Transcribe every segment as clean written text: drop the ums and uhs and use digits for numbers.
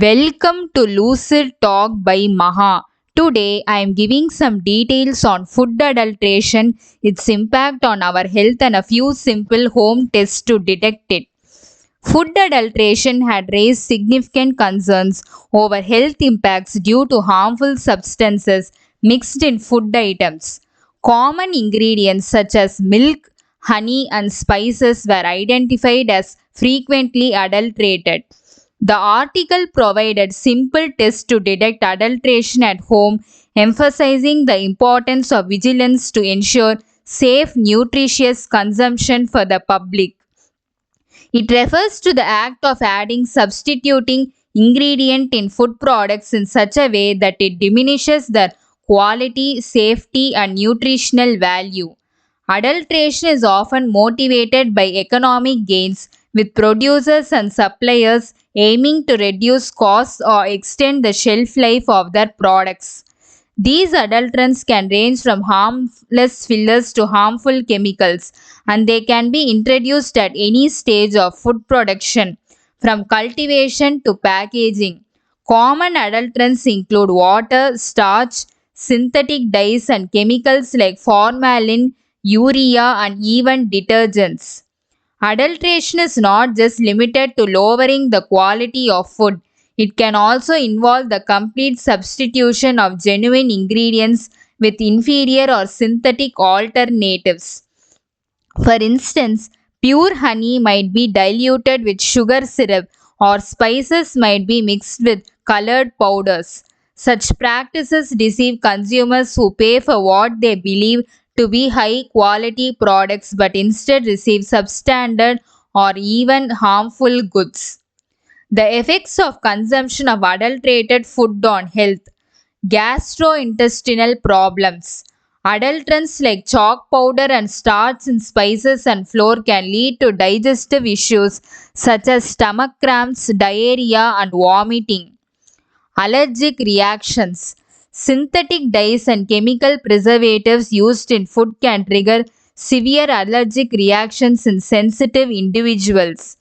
Welcome to Lucid Talk by Maha. Today I am giving some details on food adulteration, its impact on our health, and a few simple home tests to detect it. Food adulteration had raised significant concerns over health impacts due to harmful substances mixed in food items. Common ingredients such as milk, honey, and spices were identified as frequently adulterated. The article provided simple tests to detect adulteration at home, emphasizing the importance of vigilance to ensure safe, nutritious consumption for the public. It refers to the act of adding substituting ingredient in food products in such a way that it diminishes their quality, safety, and nutritional value. Adulteration is often motivated by economic gains, with producers and suppliers aiming to reduce costs or extend the shelf life of their products. These adulterants can range from harmless fillers to harmful chemicals, and they can be introduced at any stage of food production, from cultivation to packaging. Common adulterants include water, starch, synthetic dyes, and chemicals like formalin, urea, and even detergents. Adulteration is not just limited to lowering the quality of food. It can also involve the complete substitution of genuine ingredients with inferior or synthetic alternatives. For instance, pure honey might be diluted with sugar syrup, or spices might be mixed with colored powders. Such practices deceive consumers who pay for what they believe to be high quality products but instead receive substandard or even harmful goods. The effects of consumption of adulterated food on health. Gastrointestinal problems. Adulterants like chalk powder and starch in spices and flour can lead to digestive issues such as stomach cramps, diarrhea, and vomiting. Allergic reactions. Synthetic dyes and chemical preservatives used in food can trigger severe allergic reactions in sensitive individuals.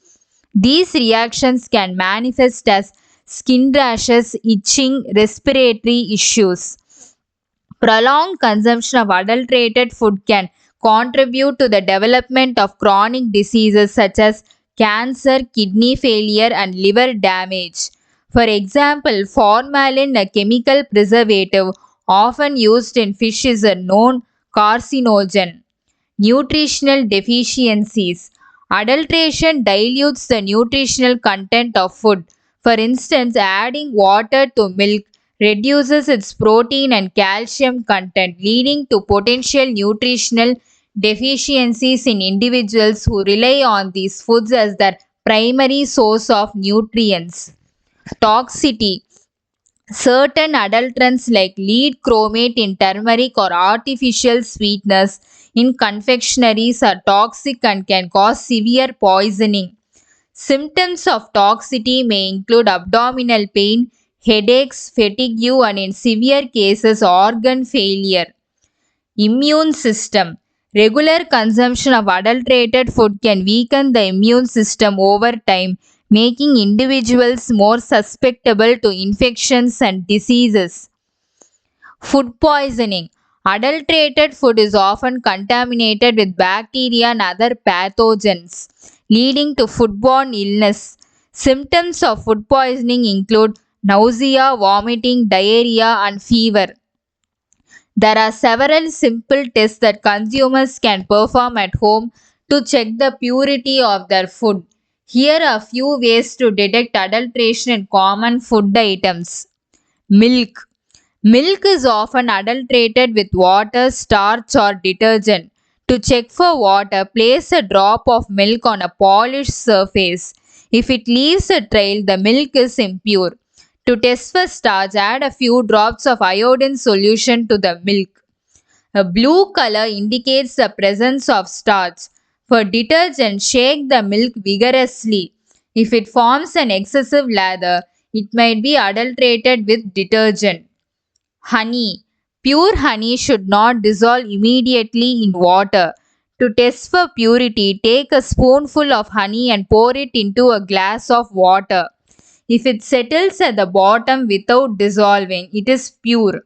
These reactions can manifest as skin rashes, itching, respiratory issues. Prolonged consumption of adulterated food can contribute to the development of chronic diseases such as cancer, kidney failure, and liver damage. For example, formalin, a chemical preservative often used in fish, is a known carcinogen. Nutritional deficiencies. Adulteration dilutes the nutritional content of food. For instance, adding water to milk reduces its protein and calcium content, leading to potential nutritional deficiencies in individuals who rely on these foods as their primary source of nutrients. Toxicity. Certain adulterants like lead chromate in turmeric or artificial sweeteners in confectionaries are toxic and can cause severe poisoning. Symptoms of toxicity may include abdominal pain, headaches, fatigue, and in severe cases, organ failure. Immune system. Regular consumption of adulterated food can weaken the immune system over time, making individuals more susceptible to infections and diseases. Food poisoning. Adulterated food is often contaminated with bacteria and other pathogens, leading to foodborne illness. Symptoms of food poisoning include nausea, vomiting, diarrhea, and fever. There are several simple tests that consumers can perform at home to check the purity of their food. Here are a few ways to detect adulteration in common food items. Milk. Milk is often adulterated with water, starch, or detergent. To check for water, place a drop of milk on a polished surface. If it leaves a trail, the milk is impure. To test for starch, add a few drops of iodine solution to the milk. A blue color indicates the presence of starch. For detergent, shake the milk vigorously. If it forms an excessive lather, it might be adulterated with detergent. Honey. Pure honey should not dissolve immediately in water. To test for purity, take a spoonful of honey and pour it into a glass of water. If it settles at the bottom without dissolving, it is pure.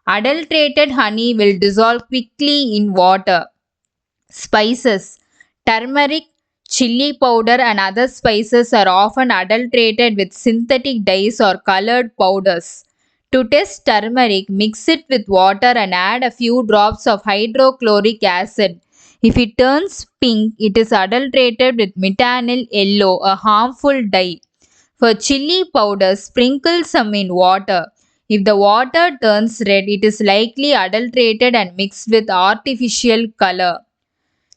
Adulterated honey will dissolve quickly in water. Spices. Turmeric, chili powder, and other spices are often adulterated with synthetic dyes or colored powders. To test turmeric, mix it with water and add a few drops of hydrochloric acid. If it turns pink, it is adulterated with methanol yellow, a harmful dye. For chili powder, sprinkle some in water. If the water turns red, it is likely adulterated and mixed with artificial color.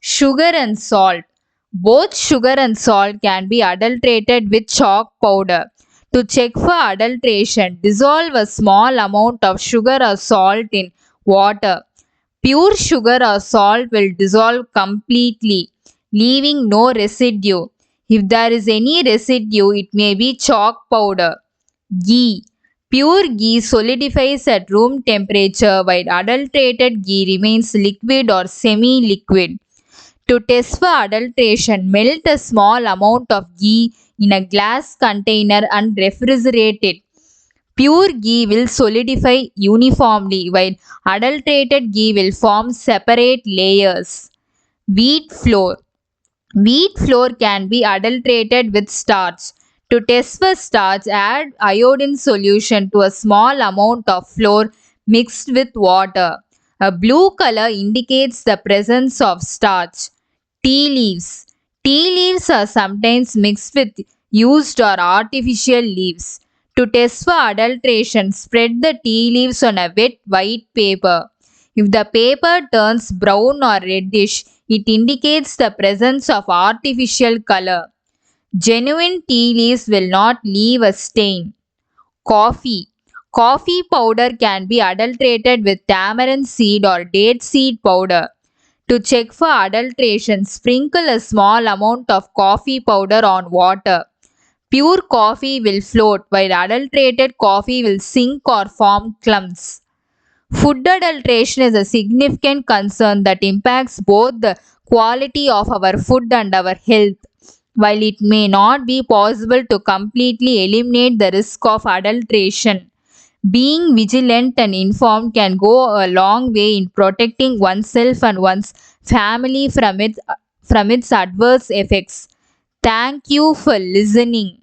Sugar and salt. Both sugar and salt can be adulterated with chalk powder. To check for adulteration, dissolve a small amount of sugar or salt in water. Pure sugar or salt will dissolve completely, leaving no residue. If there is any residue, it may be chalk powder. Ghee. Pure ghee solidifies at room temperature while adulterated ghee remains liquid or semi-liquid. To test for adulteration, melt a small amount of ghee in a glass container and refrigerate it. Pure ghee will solidify uniformly while adulterated ghee will form separate layers. Wheat flour. Wheat flour can be adulterated with starch. To test for starch, add iodine solution to a small amount of flour mixed with water. A blue color indicates the presence of starch. Tea leaves. Tea leaves are sometimes mixed with used or artificial leaves. To test for adulteration, spread the tea leaves on a wet white paper. If the paper turns brown or reddish, it indicates the presence of artificial color. Genuine tea leaves will not leave a stain. Coffee. Coffee powder can be adulterated with tamarind seed or date seed powder. To check for adulteration, sprinkle a small amount of coffee powder on water. Pure coffee will float while adulterated coffee will sink or form clumps. Food adulteration is a significant concern that impacts both the quality of our food and our health. While it may not be possible to completely eliminate the risk of adulteration, being vigilant and informed can go a long way in protecting oneself and one's family from its adverse effects. Thank you for listening.